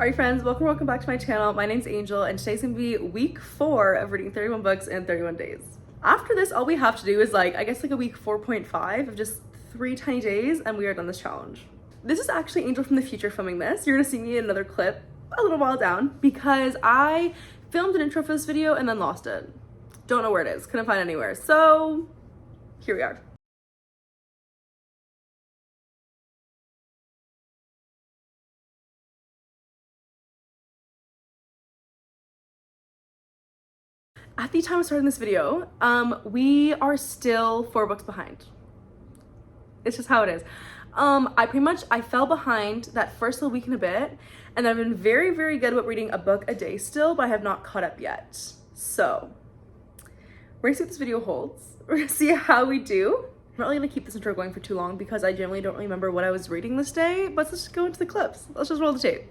Alright friends, welcome back to my channel. My name's Angel and today's gonna be week 4 of reading 31 books in 31 days. After this, all we have to do is I guess a week 4.5 of just 3 tiny days and we are done this challenge. This is actually Angel from the future filming this. You're gonna see me in another clip a little while down because I filmed an intro for this video and then lost it. Don't know where it is, couldn't find it anywhere. So here we are. At the time of starting this video, we are still 4 books behind. It's just how it is. I fell behind that first little week and a bit, and I've been very, very good about reading a book a day still, but I have not caught up yet. So, we're gonna see what this video holds. We're gonna see how we do. I'm not really gonna keep this intro going for too long because I generally don't remember what I was reading this day, but let's just go into the clips. Let's just roll the tape.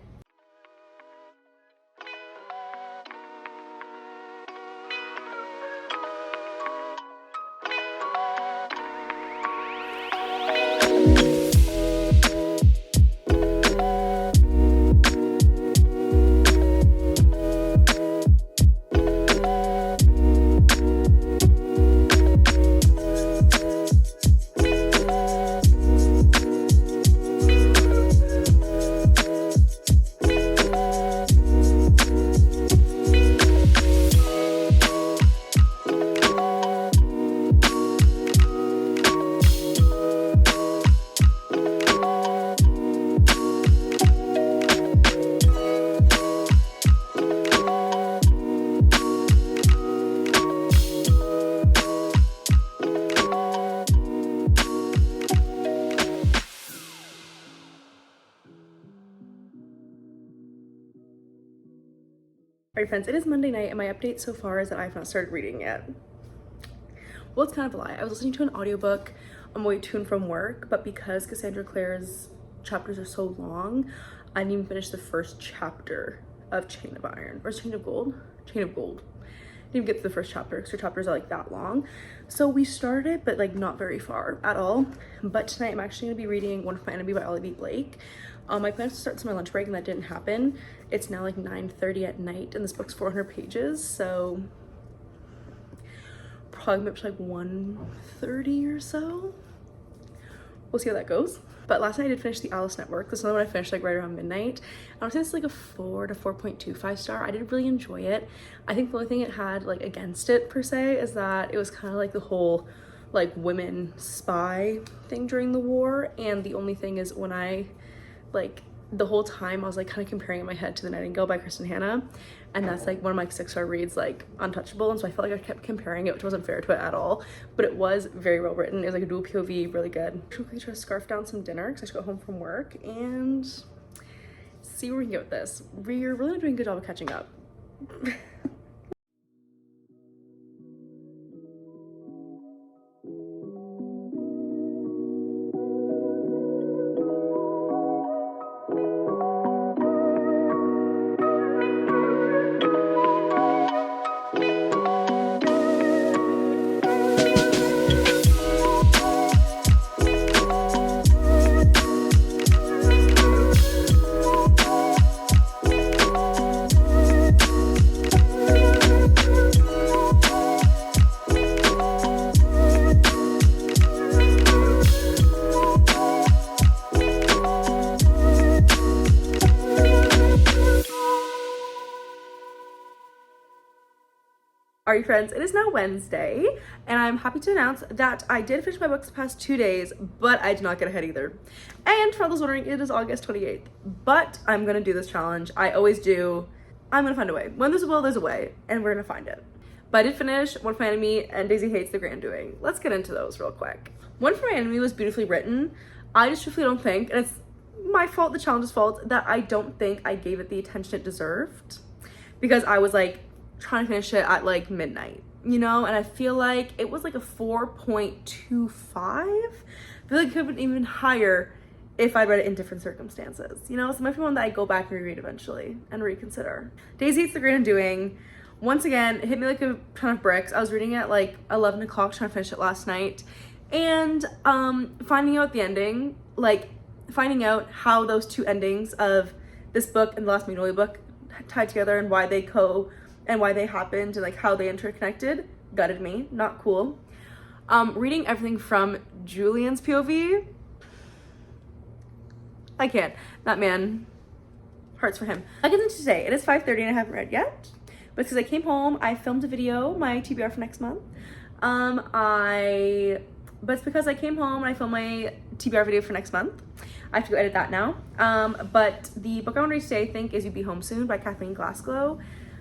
Alright friends, it is Monday night and my update so far is that I have not started reading yet. Well, it's kind of a lie. I was listening to an audiobook on my way to and from work, but because Cassandra Clare's chapters are so long, I didn't even finish the first chapter of Chain of Iron, or Chain of Gold? Chain of Gold. Didn't even get to the first chapter because her chapters are that long. So we started, but not very far at all. But tonight I'm actually gonna be reading One for My Enemy by Ollie B. Blake. My plan was to start to my lunch break and that didn't happen. It's now 9:30 at night and this book's 400 pages, so probably up to 1:30 or so. We'll see how that goes. But last night I did finish The Alice Network. This is another one I finished right around midnight. I would say this is a 4 to 4.25 star. I did really enjoy it. I think the only thing it had against it per se is that it was kind of the whole women spy thing during the war, and the only thing is when I the whole time I was kind of comparing in my head to The Nightingale by Kristen Hanna, and that's one of my 6-star reads, untouchable, and so I felt I kept comparing it, which wasn't fair to it at all, but it was very well written. It was a dual POV, really good. I'm quickly try to scarf down some dinner because I just got home from work and see where we can go with this. We're really doing a good job of catching up. Alright friends, it is now Wednesday, and I'm happy to announce that I did finish my books the past 2 days, but I did not get ahead either. And for all those wondering, it is August 28th, but I'm gonna do this challenge. I always do. I'm gonna find a way. When there's a will, there's a way, and we're gonna find it. But I did finish One for My Enemy and Daisy Hates the Grand Doing. Let's get into those real quick. One for My Enemy was beautifully written. I just truthfully don't think, and it's my fault, the challenge's fault, that I don't think I gave it the attention it deserved, because I was trying to finish it at midnight, and I feel it was a 4.25. I feel it could have been even higher if I read it in different circumstances, so it might be one that I go back and reread eventually and reconsider. Daisy Hates the Grand Doing, once again, it hit me like a ton of bricks. I was reading it at 11 o'clock, trying to finish it last night, and finding out the ending, finding out how those two endings of this book and the last Magnolia book tied together and why they happened and like how they interconnected gutted me. Not cool. Reading everything from Julian's POV, I can't. That man, hearts for him. I get into today. It is 5:30 and I haven't read yet, but because I came home, I filmed a video, my TBR for next month. But it's because I came home and I filmed my TBR video for next month. I have to go edit that now. But the book I want to read today, I think, is You'd Be Home Soon by Kathleen Glasgow.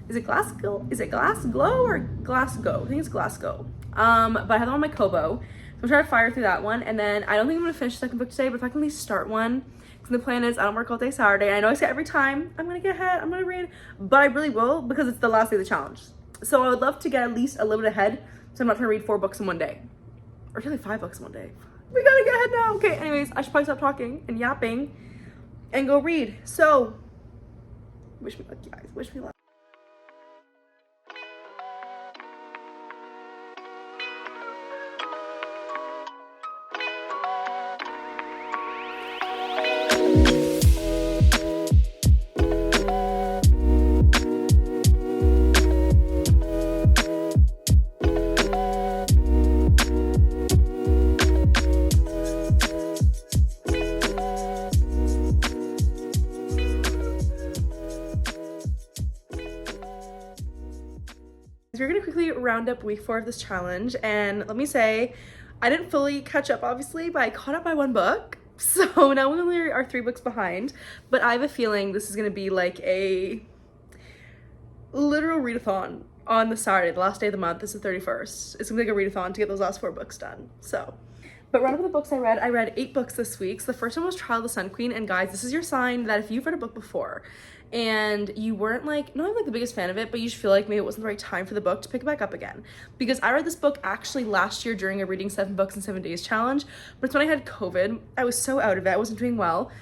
Is it Glasgow? Is it Glasgow or Glasgow? I think it's Glasgow. But I have it on my Kobo. So I'm trying to fire through that one. And then I don't think I'm going to finish the second book today, but if I can at least start one. Because the plan is I don't work all day Saturday. And I know I say every time, I'm going to get ahead, I'm going to read. But I really will because it's the last day of the challenge. So I would love to get at least a little bit ahead. So I'm not trying to read 4 books in one day. Or really 5 books in one day. We gotta get ahead now. Okay, anyways, I should probably stop talking and yapping and go read. So, wish me luck, guys. Wish me luck. We're gonna quickly round up week 4 of this challenge, and let me say, I didn't fully catch up obviously, but I caught up by 1 book. So now we only are 3 books behind, but I have a feeling this is gonna be like a literal readathon on the Saturday, the last day of the month. This is the 31st. It's gonna be like a readathon to get those last 4 books done. So, but round up the books I read 8 books this week. So the first one was Trial of the Sun Queen, and guys, this is your sign that if you've read a book before and you weren't like, not like the biggest fan of it, but you just feel like maybe it wasn't the right time for the book, to pick it back up again. Because I read this book actually last year during a reading 7 books in 7 days challenge, but it's when I had COVID. I was so out of it, I wasn't doing well.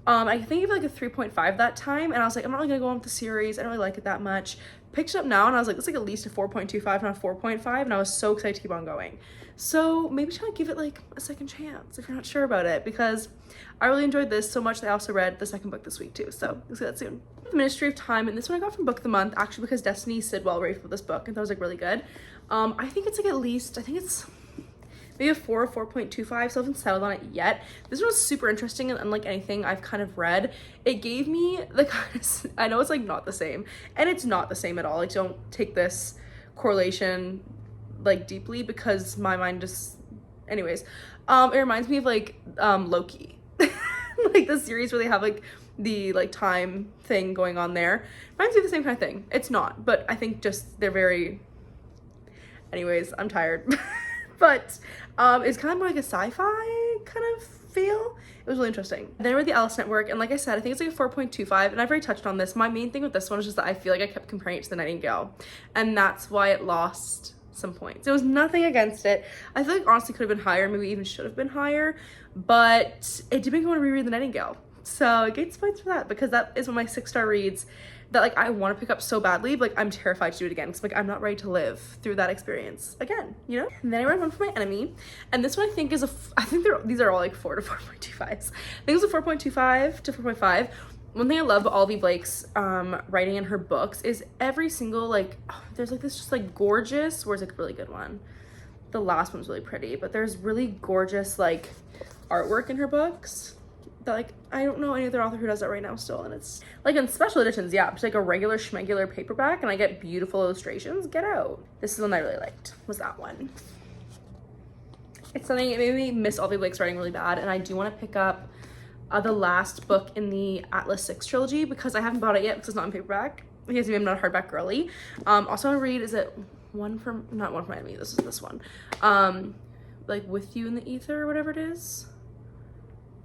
I think I gave it like a 3.5 that time, and I was like, I'm not really gonna go on with the series, I don't really like it that much. Picked it up now and I was like, it's like at least a 4.25, not a 4.5, and I was so excited to keep on going. So maybe try to give it like a second chance if you're not sure about it, because I really enjoyed this so much that I also read the second book this week too, so we'll see that soon. The Ministry of Time, and this one I got from Book of the Month, actually because Destiny Sidwell raved for this book and that was like really good. I think it's like at least, I think it's maybe a 4 or 4.25, so I haven't settled on it yet. This one was super interesting and unlike anything I've kind of read. It gave me the kind of, I know it's like not the same, and it's not the same at all. Like, don't take this correlation like deeply because my mind just, anyways. It reminds me of like Loki. Like the series where they have like the like time thing going on there. Reminds me of the same kind of thing. It's not, but I think just they're very, anyways, I'm tired. But it's kind of more like a sci-fi kind of feel. It was really interesting. Then I read The Alice Network, and like I said, I think it's like a 4.25, and I've already touched on this. My main thing with this one is just that I feel like I kept comparing it to The Nightingale, and that's why it lost some points. There was nothing against it. I feel like honestly could have been higher, maybe even should have been higher, but it did make me want to reread The Nightingale. So it gets points for that, because that is one of my 6-star reads that like I want to pick up so badly, but like I'm terrified to do it again because like I'm not ready to live through that experience again, you know? And then I read One for My Enemy, and this one I think is these are all like 4 to 4.25s. I think it's a 4.25 to 4.5. One thing I love about Olivia Blake's writing in her books is every single like, there's like this just like gorgeous, where's like a really good one. The last one's really pretty, but there's really gorgeous like artwork in her books that like I don't know any other author who does that right now still, and it's like in special editions, yeah, it's like a regular schmegular paperback and I get beautiful illustrations. Get out. This is one I really liked, was that one. It's something, it made me miss Olivia Blake's writing really bad, and I do want to pick up the last book in the Atlas 6 trilogy because I haven't bought it yet because it's not in paperback. Because I'm not a hardback girly. Also I want to read, is it not One for My Enemy, this is this one. Like With You in the Ether or whatever it is.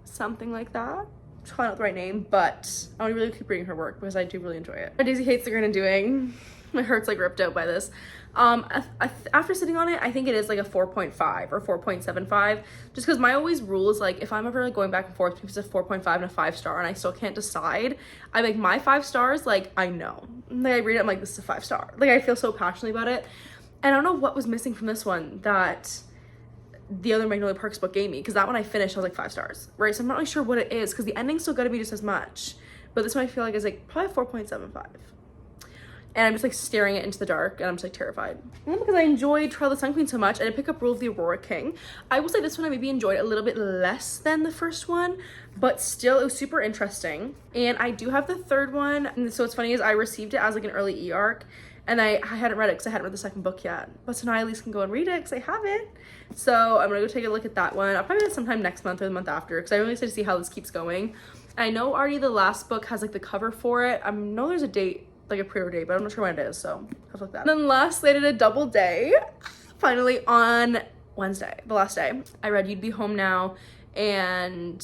Something like that. It's probably not the right name, but I want to really keep reading her work because I do really enjoy it. Daisy hates the Grin and Doing. My heart's like ripped out by this. After sitting on it, I think it is like a 4.5 or 4.75, just because my always rule is like if I'm ever like going back and forth between a 4.5 and a 5-star and I still can't decide, I like my 5 stars, like I know. Like I read it, I'm like, this is a 5-star. Like I feel so passionately about it. And I don't know what was missing from this one that the other Magnolia Parks book gave me, because that one I finished, I was like 5 stars, right? So I'm not really sure what it is, because the ending still got to be just as much, but this one I feel like is like probably 4.75. And I'm just like staring it into the dark and I'm just like terrified. And because I enjoyed Trial of the Sun Queen so much, I did pick up Rule of the Aurora King. I will say this one I maybe enjoyed a little bit less than the first one, but still it was super interesting. And I do have the third one. And so what's funny is I received it as like an early e-arc, and I hadn't read it because I hadn't read the second book yet. But so now I at least can go and read it because I have it. So I'm gonna go take a look at that one. I'll probably do it sometime next month or the month after because I really excited to see how this keeps going. I know already the last book has like the cover for it. I know there's a date, like a pre-order date, but I'm not sure when it is, so have like that. And then lastly, I did a double day. Finally on Wednesday, the last day, I read You'd Be Home Now and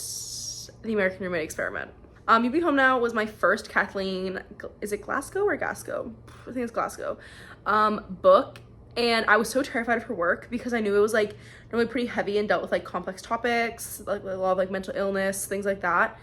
The American Roommate Experiment. You'd Be Home Now was my first Kathleen, is it Glasgow or Gasco? I think it's Glasgow, book. And I was so terrified of her work because I knew it was like normally pretty heavy and dealt with like complex topics, like a lot of like mental illness, things like that.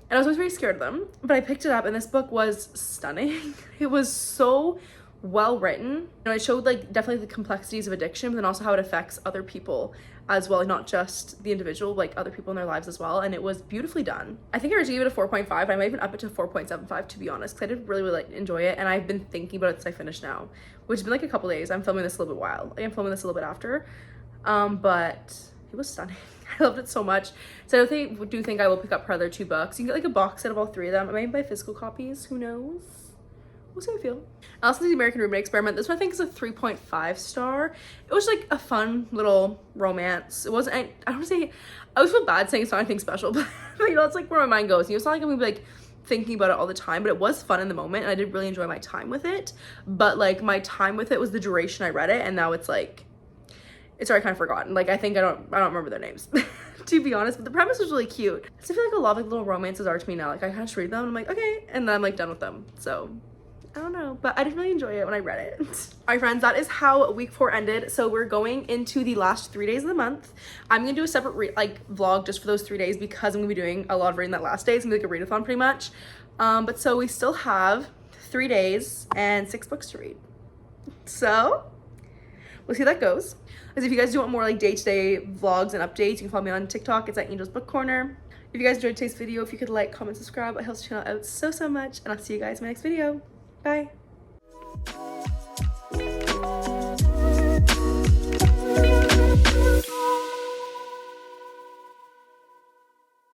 And I was always very scared of them, but I picked it up and this book was stunning. It was so well written. You know, it showed like definitely the complexities of addiction, but then also how it affects other people as well, like not just the individual, like other people in their lives as well. And it was beautifully done. I think I originally gave it a 4.5. I might even up it to 4.75 to be honest, because I did really like enjoy it. And I've been thinking about it since I finished now, which has been like a couple days. I'm filming this a little bit while. I'm filming this a little bit after, but it was stunning. I loved it so much. So I do think I will pick up her other two books. You can get like a box set of all three of them. I might buy physical copies, who knows? We'll see how I feel. I also did The American Roommate Experiment. This one I think is a 3.5 star. It was like a fun little romance. It wasn't, I don't want to say, I always feel bad saying it's not anything special, but you know, it's like where my mind goes. You know, it's not like I'm gonna be like thinking about it all the time, but it was fun in the moment and I did really enjoy my time with it. But like my time with it was the duration I read it, and now it's like, it's already kind of forgotten. Like I think I don't remember their names to be honest, but the premise was really cute. I still feel like a lot of like little romances are to me now. Like I kind of just read them and I'm like, okay, and then I'm like done with them. So I don't know, but I did really enjoy it when I read it. All right, friends, that is how week 4 ended. So we're going into the last 3 days of the month. I'm gonna do a separate vlog just for those 3 days because I'm gonna be doing a lot of reading that last day. It's gonna be like a readathon pretty much. But so we still have 3 days and 6 books to read. So we'll see how that goes. Because if you guys do want more like day-to-day vlogs and updates, you can follow me on TikTok. It's at Angel's Book Corner. If you guys enjoyed today's video, if you could like, comment, subscribe, it helps the channel out so much. And I'll see you guys in my next video. Bye.